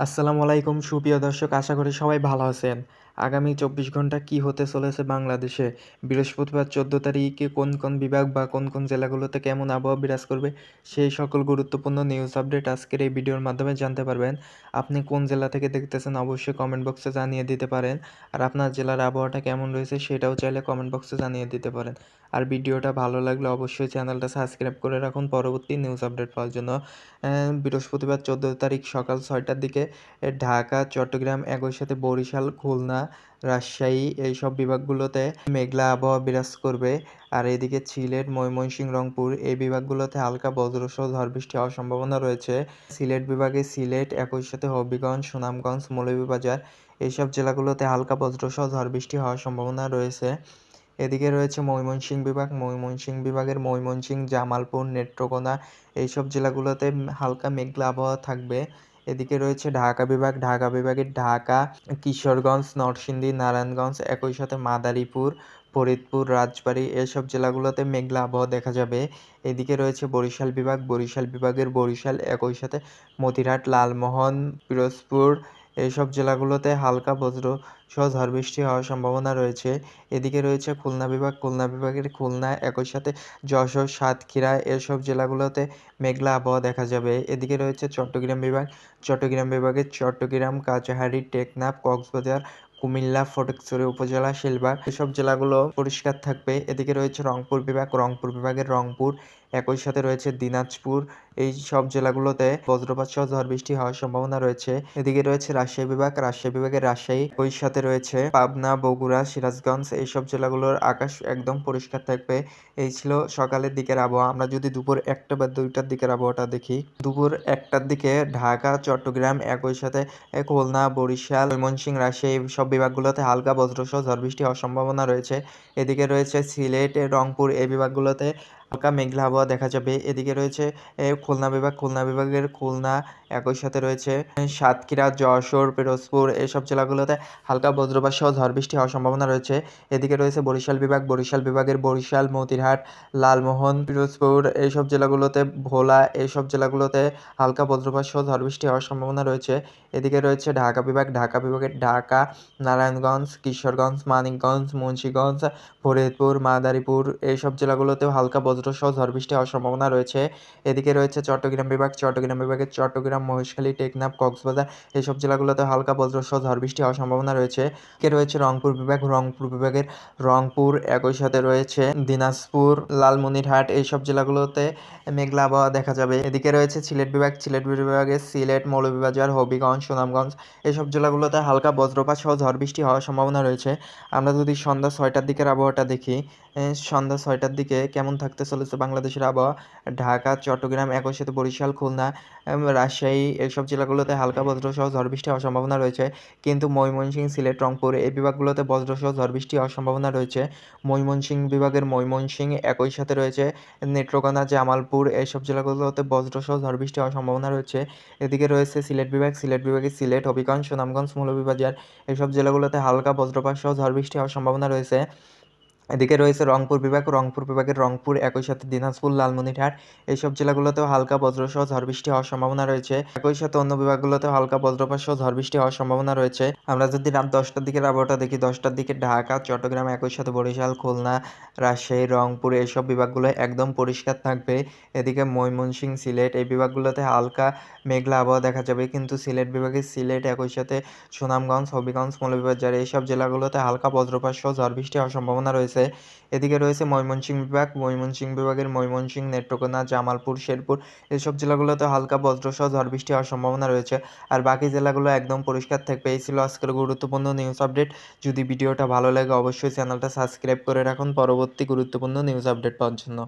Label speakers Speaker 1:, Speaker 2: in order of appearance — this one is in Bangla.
Speaker 1: আসসালামু আলাইকুম সুপ্রিয় দর্শক, আশা করি সবাই ভালো আছেন। আগামী ২৪ ঘন্টা কি হতে চলেছে বাংলাদেশে? বৃহস্পতিবার ১৪ তারিখে কোন কোন বিভাগ বা কোন কোন জেলাগুলোতে কেমন আবহাওয়া বিরাজ করবে, সেই সকল গুরুত্বপূর্ণ নিউজ আপডেট আজকের এই ভিডিওর মাধ্যমে জানতে পারবেন। আপনি কোন জেলা থেকে দেখতেছেন অবশ্যই কমেন্ট বক্সে জানিয়ে দিতে পারেন। আর আপনার জেলার আবহাওয়াটা কেমন রয়েছে সেটাও চাইলে কমেন্ট বক্সে জানিয়ে দিতে পারেন। আর ভিডিওটা ভালো লাগলে অবশ্যই চ্যানেলটা সাবস্ক্রাইব করে রাখুন পরবর্তী নিউজ আপডেট পাওয়ার জন্য। বৃহস্পতিবার ১৪ তারিখ সকাল ৬টার দিকে ঢাকা, চট্টগ্রাম, একই সাথে বরিশাল, খুলনা, রাজশাহী এইসব বিভাগগুলোতে মেঘলা আবহাওয়া বিরাজ করবে। আর এদিকে সিলেট, ময়মনসিংহ, রংপুর এই বিভাগগুলোতে হালকা বজ্রসহ ঝড় বৃষ্টি হওয়ার সম্ভাবনা রয়েছে। সিলেট বিভাগে সিলেট, একই সাথে হবিগঞ্জ, সুনামগঞ্জ, মৌলভীবাজার এইসব জেলাগুলোতে হালকা বজ্রসহ ঝড় বৃষ্টি হওয়ার সম্ভাবনা রয়েছে। এদিকে রয়েছে ময়মনসিংহ বিভাগ, ময়মনসিংহ বিভাগের ময়মনসিংহ, জামালপুর, নেত্রকোনা এইসব জেলাগুলোতে হালকা মেঘলা আবহাওয়া থাকবে। এদিকে রয়েছে ঢাকা বিভাগ, ঢাকা বিভাগের ঢাকা, কিশোরগঞ্জ, নরসিংদী, নারায়ণগঞ্জ, একই সাথে মাদারীপুর, ফরিদপুর, রাজবাড়ী এসব জেলাগুলোতে মেঘলা আবহাওয়া দেখা যাবে। এদিকে রয়েছে বরিশাল বিভাগ, বরিশাল বিভাগের বরিশাল, একই সাথে মতিরহাট, লালমোহন, পিরোজপুর এইসব জেলাগুলোতে হালকা বজ্রসহ ঝড় বৃষ্টি হওয়ার সম্ভাবনা রয়েছে। এদিকে রয়েছে খুলনা বিভাগ, খুলনা বিভাগের খুলনা, একই সাথে যশোর, সাতক্ষীরা এসব জেলাগুলোতে মেঘলা আবহাওয়া দেখা যাবে। এদিকে রয়েছে চট্টগ্রাম বিভাগ, চট্টগ্রাম বিভাগের চট্টগ্রাম, কাছাড়, টেকনাফ, কক্সবাজার, কুমিল্লা, ফটিকছড়ি উপজেলা, শিলবাগ এসব জেলাগুলো পরিষ্কার থাকবে। এদিকে রয়েছে রংপুর বিভাগ, রংপুর বিভাগের রংপুর, একই সাথে রয়েছে দিনাজপুর এই সব জেলাগুলোতে বজ্রপাত সহ ঝড় বৃষ্টি হওয়ার সম্ভাবনা রয়েছে। এদিকে রয়েছে রাজশাহী বিভাগ, রাজশাহী বিভাগের রাজশাহী, ওই সাথে রয়েছে পাবনা, বগুড়া, সিরাজগঞ্জ এইসব জেলাগুলোর আকাশ একদম পরিষ্কার থাকবে। এই ছিল সকালের দিকের আবহাওয়া। আমরা যদি দুপুর ১টা বা ২টার দিকের আবহাওয়াটা দেখি, দুপুর ১টার দিকে ঢাকা, চট্টগ্রাম, একই সাথে খুলনা, বরিশাল, ময়মনসিংহ, রাজশাহী সব বিভাগগুলোতে হালকা বজ্রসহ ঝড় বৃষ্টি হওয়ার সম্ভাবনা রয়েছে। এদিকে রয়েছে সিলেট, রংপুর এই বিভাগগুলোতে হালকা মেঘলা আবহাওয়া দেখা যাবে। এদিকে রয়েছে খুলনা বিভাগ, খুলনা বিভাগের খুলনা, একই সাথে রয়েছে সাতক্ষীরা, যশোর, পিরোজপুর এসব জেলাগুলোতে হালকা বজ্রপাত সহ ঝড় বৃষ্টি হওয়ার সম্ভাবনা রয়েছে। এদিকে রয়েছে বরিশাল বিভাগ, বরিশাল বিভাগের বরিশাল, মতিরহাট, লালমোহন, পিরোজপুর এইসব জেলাগুলোতে, ভোলা এইসব জেলাগুলোতে হালকা বজ্রপাত সহ ঝড় বৃষ্টি হওয়ার সম্ভাবনা রয়েছে। এদিকে রয়েছে ঢাকা বিভাগ, ঢাকা বিভাগের ঢাকা, নারায়ণগঞ্জ, কিশোরগঞ্জ, মানিকগঞ্জ, মুন্সিগঞ্জ, ফরিদপুর, মাদারীপুর এইসব জেলাগুলোতেও হালকা বজ্রসহ ঝড় বৃষ্টি হওয়ার সম্ভাবনা রয়েছে। এদিকে রয়েছে চট্টগ্রাম বিভাগ, চট্টগ্রাম বিভাগের চট্টগ্রাম, মহেশখালী, টেকনাফ, কক্সবাজার এইসব জেলাগুলোতে হালকা বজ্রসহ ঝড় বৃষ্টি হওয়ার সম্ভাবনা রয়েছে। এদিকে রয়েছে রংপুর বিভাগ, রংপুর বিভাগের রংপুর, একই সাথে রয়েছে দিনাজপুর, লালমনিরহাট এইসব জেলাগুলোতে মেঘলা আবহাওয়া দেখা যাবে। এদিকে রয়েছে সিলেট বিভাগ, সিলেট বিভাগের সিলেট, মৌলভীবাজার, হবিগঞ্জ, সুনামগঞ্জ এইসব জেলাগুলোতে হালকা বজ্রপাত সহ ঝড় বৃষ্টি হওয়ার সম্ভাবনা রয়েছে। আমরা যদি সন্ধ্যা ৬টার দিকের আবহাওয়াটা দেখি, সন্ধ্যা ৬টার দিকে কেমন থাকতে চলেছে বাংলাদেশের আবহাওয়া, ঢাকা, চট্টগ্রাম, একই সাথে বরিশাল, খুলনা, রাজশাহী এইসব জেলাগুলোতে হালকা বজ্রসহ ঝড় বৃষ্টি হওয়ার সম্ভাবনা রয়েছে। কিন্তু ময়মনসিংহ, সিলেট, রংপুর এই বিভাগগুলোতে বজ্রসহ ঝড় বৃষ্টি হওয়ার সম্ভাবনা রয়েছে। ময়মনসিংহ বিভাগের ময়মনসিংহ, একই সাথে রয়েছে নেত্রকোনা, জামালপুর এইসব জেলাগুলোতে বজ্রসহ ঝড় বৃষ্টি হওয়ার সম্ভাবনা রয়েছে। এদিকে রয়েছে সিলেট বিভাগ, সিলেট বিভাগের সিলেট, হবিগঞ্জ, সুনামগঞ্জ, মৌলভীবাজার এইসব জেলাগুলোতে হালকা বজ্রপাত সহ ঝড় বৃষ্টি হওয়ার সম্ভাবনা রয়েছে। এদিকে রয়েছে রংপুর বিভাগ, রংপুর বিভাগের রংপুর, একই সাথে দিনাজপুর, লালমনিরহাট এইসব জেলাগুলোতেও হালকা বজ্রসহ ঝড় বৃষ্টি হওয়ার সম্ভাবনা রয়েছে। একই সাথে অন্য বিভাগগুলোতেও হালকা বজ্রপাত সহ ঝড় বৃষ্টি হওয়ার সম্ভাবনা রয়েছে। আমরা যদি রাত 10টার দিকের আবহাওয়াটা দেখি, 10টার দিকে ঢাকা, চট্টগ্রাম, একই সাথে বরিশাল, খুলনা, রাজশাহী, রংপুর এইসব বিভাগগুলো একদম পরিষ্কার থাকবে। এদিকে ময়মনসিংহ, সিলেট এই বিভাগগুলোতে হালকা মেঘলা আবহাওয়া দেখা যাবে। কিন্তু সিলেট বিভাগের সিলেট, একই সাথে সুনামগঞ্জ, হবিগঞ্জ, মৌলভীবাজার এইসব জেলাগুলোতে হালকা বজ্রপাত সহ ঝড় বৃষ্টি হওয়ার সম্ভাবনা রয়েছে। এদিকে রয়েছে ময়মনসিংহ বিভাগ, ময়মনসিংহ বিভাগের ময়মনসিংহ, নেত্রকোনা, জামালপুর, শেরপুর এসব জেলাগুলোতে হালকা বজ্রসহ ঝড় বৃষ্টি হওয়ার সম্ভাবনা রয়েছে। আর বাকি জেলাগুলো একদম পরিষ্কার থাকবে। এই ছিল আজকের গুরুত্বপূর্ণ নিউজ আপডেট। যদি ভিডিওটা ভালো লাগে অবশ্যই চ্যানেলটা সাবস্ক্রাইব করে রাখুন পরবর্তী গুরুত্বপূর্ণ নিউজ আপডেট পাওয়ার জন্য।